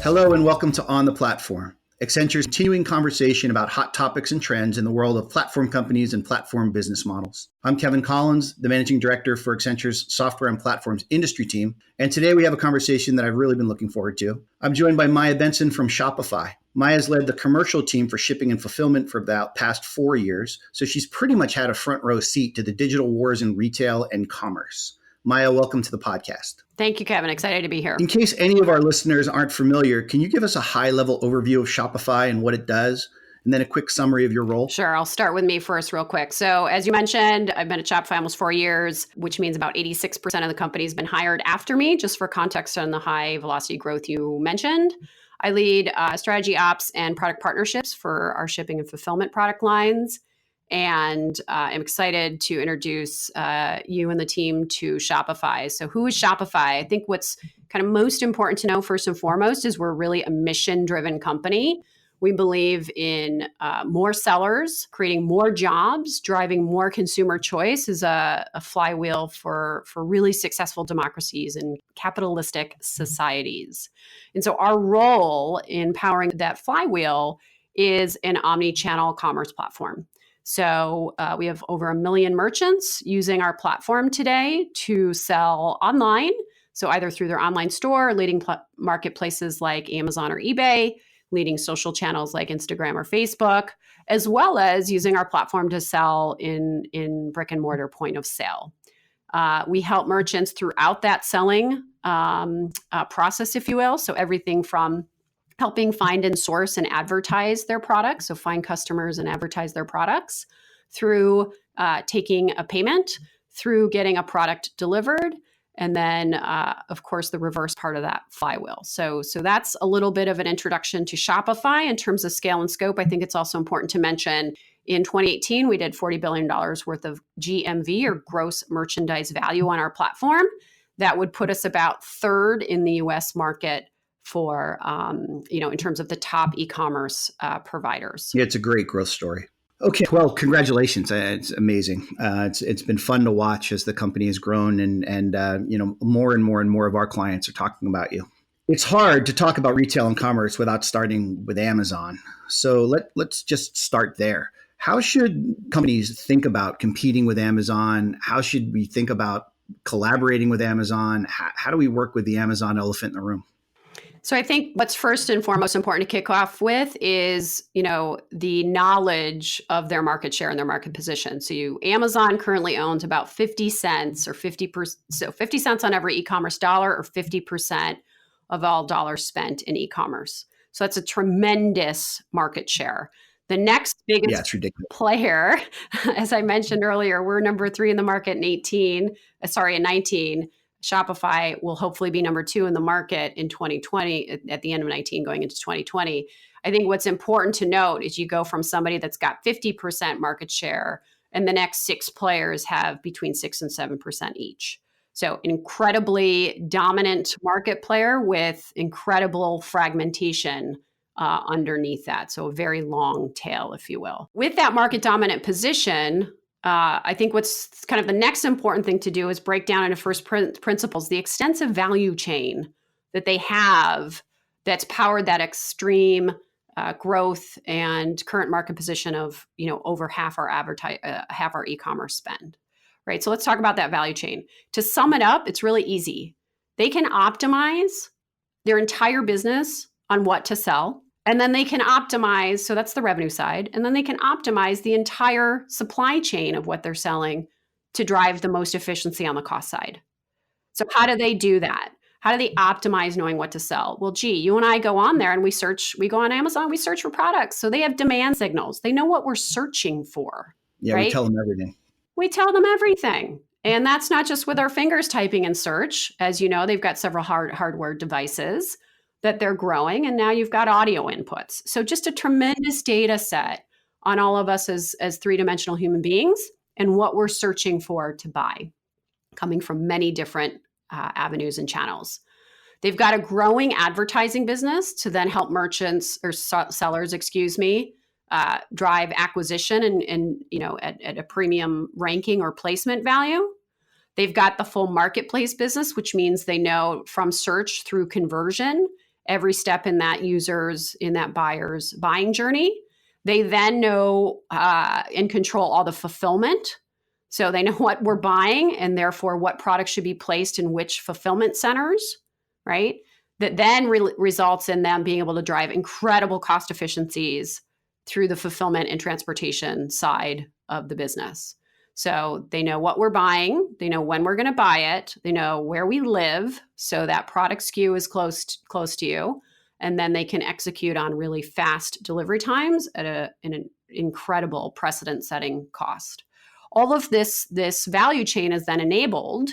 Hello and welcome to On the Platform, Accenture's continuing conversation about hot topics and trends in the world of platform companies and platform business models. I'm Kevin Collins, the Managing Director for Accenture's Software and Platforms Industry Team, and today we have a conversation that I've really been looking forward to. I'm joined by Maya Benson from Shopify. Maya's led the commercial team for shipping and fulfillment for about past 4 years, so she's pretty much had a front row seat to the digital wars in retail and commerce. Maya, welcome to the podcast. Thank you, Kevin. Excited to be here. In case any of our listeners aren't familiar, can you give us a high-level overview of Shopify and what it does, and then a quick summary of your role? Sure. I'll start with me first real quick. So as you mentioned, I've been at Shopify almost 4 years, which means about 86% of the company has been hired after me, just for context on the high velocity growth you mentioned. I lead strategy ops and product partnerships for our shipping and fulfillment product lines. And I'm excited to introduce you and the team to Shopify. So who is Shopify? I think what's kind of most important to know first and foremost is we're really a mission-driven company. We believe in more sellers, creating more jobs, driving more consumer choice is a flywheel for really successful democracies and capitalistic societies. And so our role in powering that flywheel is an omni-channel commerce platform. So we have over 1 million merchants using our platform today to sell online. So either through their online store, leading marketplaces like Amazon or eBay, leading social channels like Instagram or Facebook, as well as using our platform to sell in brick and mortar point of sale. We help merchants throughout that selling process, if you will. So everything from helping find and source and advertise their products, so find customers and advertise their products, through taking a payment, through getting a product delivered, and then, of course, the reverse part of that flywheel. So that's a little bit of an introduction to Shopify in terms of scale and scope. I think it's also important to mention in 2018, we did $40 billion worth of GMV, or gross merchandise value, on our platform. That would put us about third in the US market for, in terms of the top e-commerce providers. Yeah, it's a great growth story. Okay, well, congratulations. It's amazing. It's been fun to watch as the company has grown, and more and more of our clients are talking about you. It's hard to talk about retail and commerce without starting with Amazon. So let's just start there. How should companies think about competing with Amazon? How should we think about collaborating with Amazon? How do we work with the Amazon elephant in the room? So I think what's first and foremost important to kick off with is, the knowledge of their market share and their market position. So Amazon currently owns about 50 cents or 50%, so 50 cents on every e-commerce dollar, or 50% of all dollars spent in e-commerce. So that's a tremendous market share. The next biggest player, as I mentioned earlier, we're number 3 in the market in 19. Shopify will hopefully be number 2 in the market in 2020, at the end of 19 going into 2020. I think what's important to note is you go from somebody that's got 50% market share, and the next 6 players have between 6 and 7% each. So incredibly dominant market player with incredible fragmentation underneath that. So a very long tail, if you will. With that market dominant position, I think what's kind of the next important thing to do is break down into first principles the extensive value chain that they have that's powered that extreme growth and current market position of over half our e-commerce spend. Right. So let's talk about that value chain. To sum it up, it's really easy. They can optimize their entire business on what to sell. And then they can optimize, so that's the revenue side, and then they can optimize the entire supply chain of what they're selling to drive the most efficiency on the cost side. So how do they do that? How do they optimize knowing what to sell? Well, you and I go on there and we go on Amazon, we search for products. So they have demand signals. They know what we're searching for. Yeah, right? We tell them everything. We tell them everything. And that's not just with our fingers typing in search. As you know, they've got several hardware devices that they're growing, and now you've got audio inputs. So just a tremendous data set on all of us as 3-dimensional human beings and what we're searching for to buy, coming from many different avenues and channels. They've got a growing advertising business to then help merchants or sellers, drive acquisition and at a premium ranking or placement value. They've got the full marketplace business, which means they know from search through conversion every step in that buyer's buying journey. They then know and control all the fulfillment. So they know what we're buying and therefore what products should be placed in which fulfillment centers, right? That then results in them being able to drive incredible cost efficiencies through the fulfillment and transportation side of the business. So they know what we're buying, they know when we're going to buy it, they know where we live, so that product SKU is close to you, and then they can execute on really fast delivery times at an incredible precedent-setting cost. All of this value chain is then enabled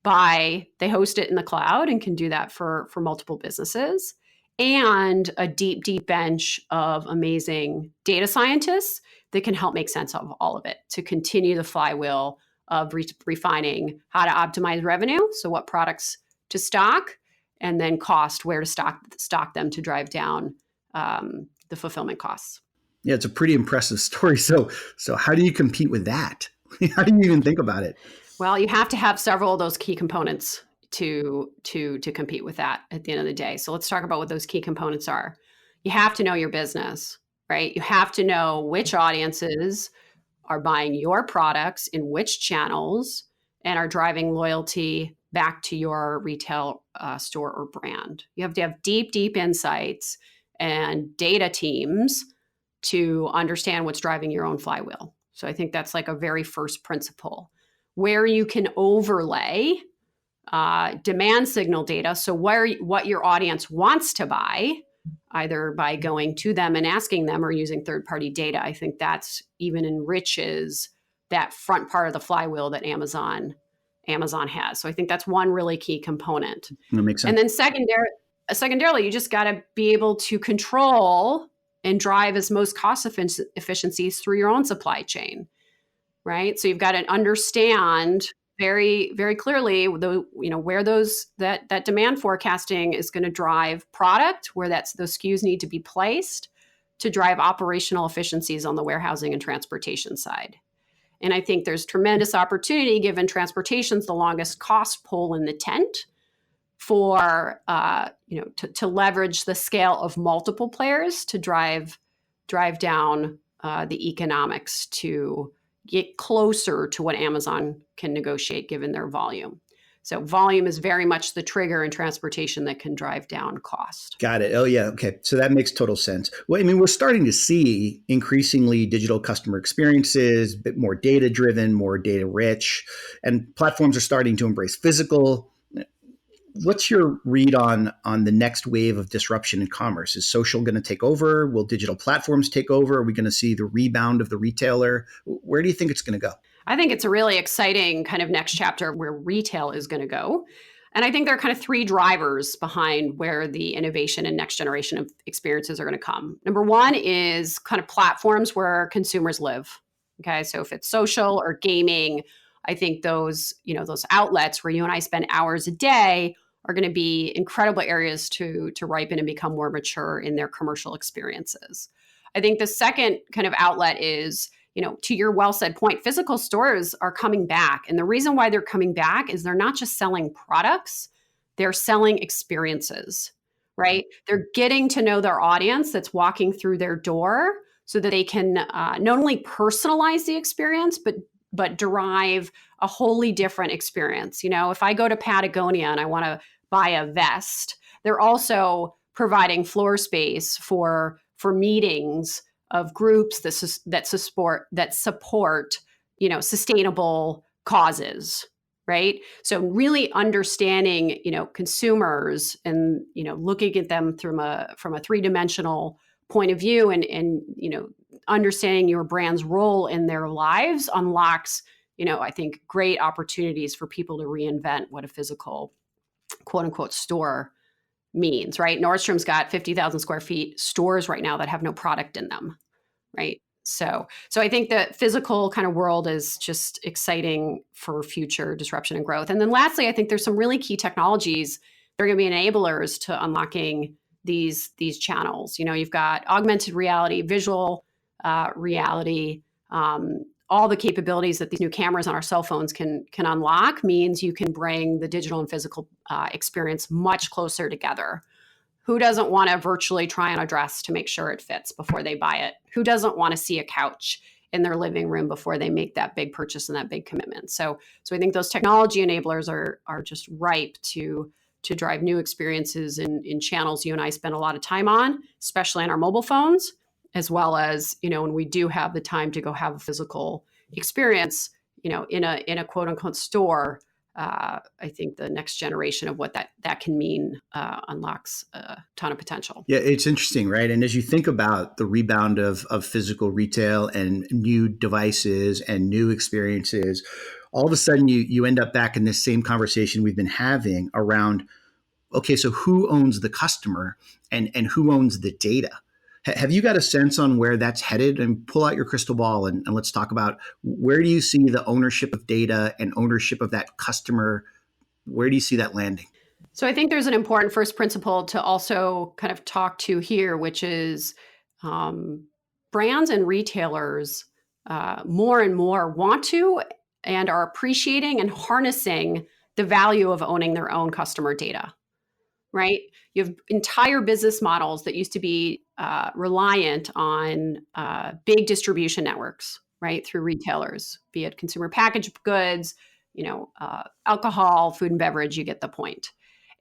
by they host it in the cloud and can do that for multiple businesses, and a deep bench of amazing data scientists that can help make sense of all of it to continue the flywheel of refining how to optimize revenue. So what products to stock, and then cost, where to stock them to drive down the fulfillment costs. Yeah, it's a pretty impressive story. So how do you compete with that? How do you even think about it? Well, you have to have several of those key components to compete with that at the end of the day. So let's talk about what those key components are. You have to know your business, right? You have to know which audiences are buying your products in which channels and are driving loyalty back to your retail store or brand. You have to have deep insights and data teams to understand what's driving your own flywheel. So I think that's like a very first principle. Where you can overlay demand signal data, so what your audience wants to buy, either by going to them and asking them or using third-party data. I think that's even enriches that front part of the flywheel that Amazon has. So I think that's one really key component. That makes sense. And then secondarily, you just got to be able to control and drive as most cost efficiencies through your own supply chain, right? So you've got to understand very, very clearly where that demand forecasting is going to drive product, where those SKUs need to be placed to drive operational efficiencies on the warehousing and transportation side. And I think there's tremendous opportunity, given transportation's the longest cost pole in the tent, for to leverage the scale of multiple players to drive down the economics to get closer to what Amazon can negotiate given their volume. So volume is very much the trigger in transportation that can drive down cost. Got it. Oh, yeah. Okay. So that makes total sense. Well, I mean, we're starting to see increasingly digital customer experiences, a bit more data driven, more data rich, and platforms are starting to embrace physical. What's your read on the next wave of disruption in commerce? Is social going to take over? Will digital platforms take over? Are we going to see the rebound of the retailer? Where do you think it's going to go? I think it's a really exciting kind of next chapter where retail is going to go. And I think there are kind of three drivers behind where the innovation and next generation of experiences are going to come. Number one is kind of platforms where consumers live. Okay, so if it's social or gaming, I think those outlets where you and I spend hours a day are going to be incredible areas to ripen and become more mature in their commercial experiences. I think the second kind of outlet is, to your well said point, physical stores are coming back. And the reason why they're coming back is they're not just selling products, they're selling experiences, right? They're getting to know their audience that's walking through their door so that they can not only personalize the experience, but derive a wholly different experience. If I go to Patagonia and I want to buy a vest, they're also providing floor space for meetings of groups that support sustainable causes, right? So really understanding consumers and looking at them from a three-dimensional point of view and understanding your brand's role in their lives unlocks I think great opportunities for people to reinvent what a physical quote unquote store means, right? Nordstrom's got 50,000 square feet stores right now that have no product in them, right? So I think the physical kind of world is just exciting for future disruption and growth. And then lastly, I think there's some really key technologies that are going to be enablers to unlocking these channels. You've got augmented reality, visual reality, all the capabilities that these new cameras on our cell phones can unlock means you can bring the digital and physical experience much closer together. Who doesn't want to virtually try on a dress to make sure it fits before they buy it? Who doesn't want to see a couch in their living room before they make that big purchase and that big commitment? So I think those technology enablers are just ripe to drive new experiences in channels you and I spend a lot of time on, especially on our mobile phones, as well as, when we do have the time to go have a physical experience, in a quote unquote store. I think the next generation of what that can mean unlocks a ton of potential. Yeah, it's interesting, right? And as you think about the rebound of physical retail and new devices and new experiences, all of a sudden you end up back in this same conversation we've been having around, okay, so who owns the customer and who owns the data? Have you got a sense on where that's headed? And pull out your crystal ball and let's talk about, where do you see the ownership of data and ownership of that customer? Where do you see that landing? So I think there's an important first principle to also kind of talk to here, which is brands and retailers more and more want to and are appreciating and harnessing the value of owning their own customer data, right? You have entire business models that used to be reliant on big distribution networks, right? Through retailers, be it consumer packaged goods, alcohol, food and beverage, you get the point.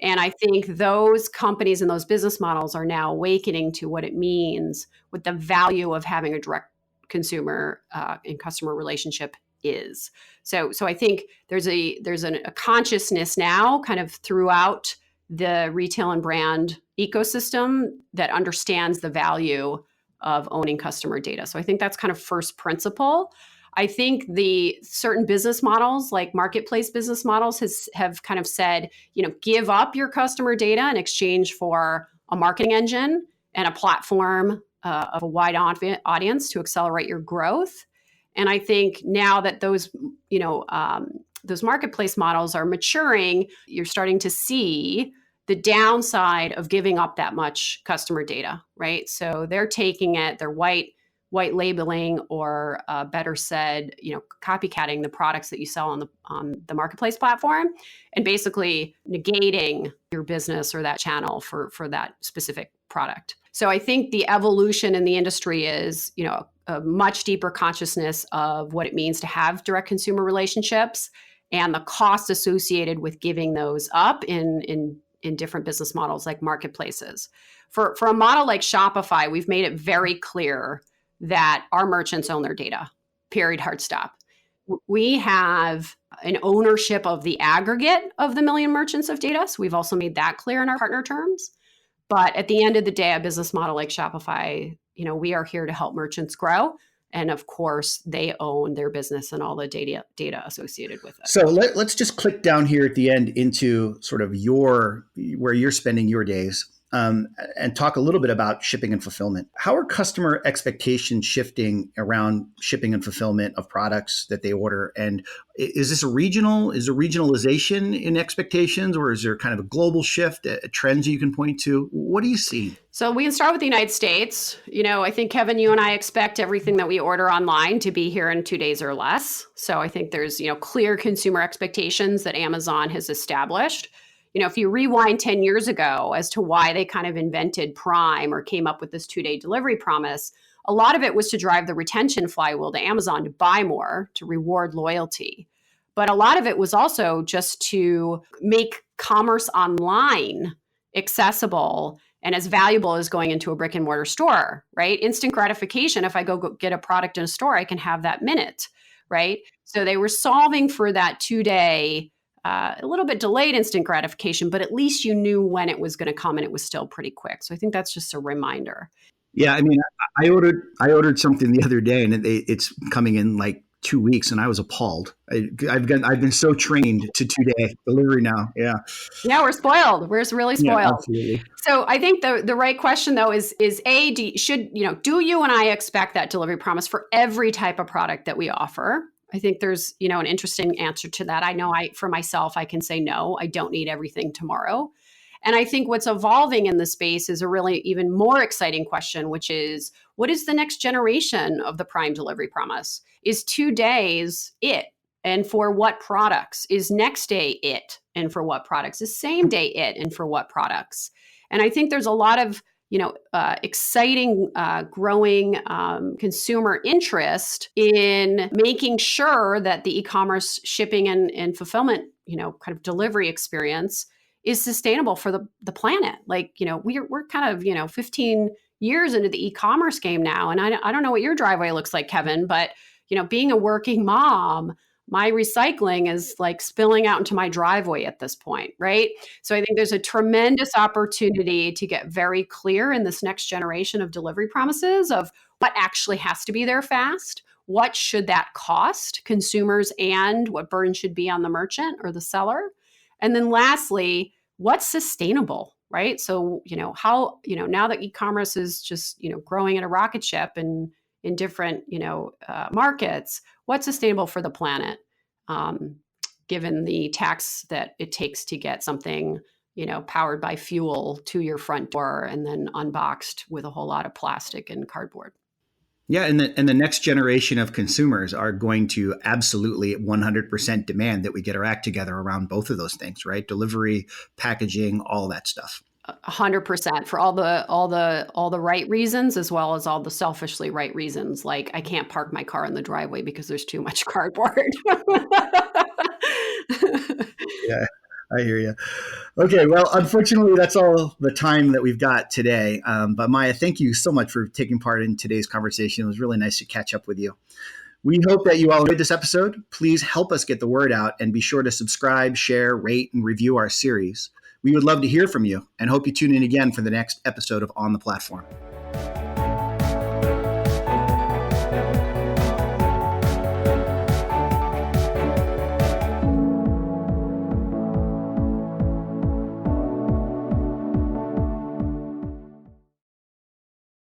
And I think those companies and those business models are now awakening to what it means, what the value of having a direct consumer and customer relationship is. So I think there's a consciousness now kind of throughout the retail and brand ecosystem that understands the value of owning customer data. So I think that's kind of first principle. I think the certain business models, like marketplace business models, have kind of said, give up your customer data in exchange for a marketing engine and a platform of a wide audience to accelerate your growth. And I think now that those marketplace models are maturing, you're starting to see the downside of giving up that much customer data, right? So they're taking it, they're white labeling, or better said, copycatting the products that you sell on the marketplace platform, and basically negating your business or that channel for that specific product. So I think the evolution in the industry is, a much deeper consciousness of what it means to have direct consumer relationships and the cost associated with giving those up in different business models like marketplaces. For a model like Shopify, we've made it very clear that our merchants own their data, period, hard stop. We have an ownership of the aggregate of the million merchants of data. So we've also made that clear in our partner terms. But at the end of the day, a business model like Shopify, we are here to help merchants grow. And of course, they own their business and all the data associated with it. So let's just click down here at the end into sort of where you're spending your days. And talk a little bit about shipping and fulfillment. How are customer expectations shifting around shipping and fulfillment of products that they order? And is there regionalization in expectations, or is there kind of a global shift, trends you can point to? What do you see? So we can start with the United States. I think, Kevin, you and I expect everything that we order online to be here in 2 days or less. So I think there's, clear consumer expectations that Amazon has established. If you rewind 10 years ago as to why they kind of invented Prime or came up with this 2-day delivery promise, a lot of it was to drive the retention flywheel to Amazon to buy more, to reward loyalty. But a lot of it was also just to make commerce online accessible and as valuable as going into a brick and mortar store, right? Instant gratification. If I go get a product in a store, I can have that minute, right? So they were solving for that 2-day a little bit delayed instant gratification, but at least you knew when it was going to come and it was still pretty quick. So I think that's just a reminder. Yeah, I mean, I ordered something the other day, and it's coming in like 2 weeks, and I was appalled. I've been so trained to 2-day delivery now. Yeah, we're spoiled. We're really spoiled. Yeah, absolutely. So I think the right question though is do you and I expect that delivery promise for every type of product that we offer? I think there's, an interesting answer to that. I know for myself, I can say, no, I don't need everything tomorrow. And I think what's evolving in the space is a really even more exciting question, which is, what is the next generation of the Prime delivery promise? Is 2 days it? And for what products? Is next day it? And for what products? Is same day it? And for what products? And I think there's a lot of exciting, growing consumer interest in making sure that the e-commerce shipping and fulfillment, kind of delivery experience is sustainable for the planet. Like, we're kind of, 15 years into the e-commerce game now. And I don't know what your driveway looks like, Kevin, but, being a working mom, my recycling is like spilling out into my driveway at this point, right? So I think there's a tremendous opportunity to get very clear in this next generation of delivery promises of what actually has to be there fast, what should that cost consumers, and what burden should be on the merchant or the seller. And then lastly, what's sustainable, right? So, how, now that e-commerce is just, growing at a rocket ship and in different, markets, what's sustainable for the planet, given the tax that it takes to get something, powered by fuel to your front door and then unboxed with a whole lot of plastic and cardboard. Yeah, and the next generation of consumers are going to absolutely 100% demand that we get our act together around both of those things, right? Delivery, packaging, all that stuff. 100% for all the right reasons, as well as all the selfishly right reasons. Like, I can't park my car in the driveway because there's too much cardboard. Yeah, I hear you. Okay, well, unfortunately, that's all the time that we've got today. But Maya, thank you so much for taking part in today's conversation. It was really nice to catch up with you. We hope that you all enjoyed this episode. Please help us get the word out and be sure to subscribe, share, rate, and review our series. We would love to hear from you and hope you tune in again for the next episode of On the Platform.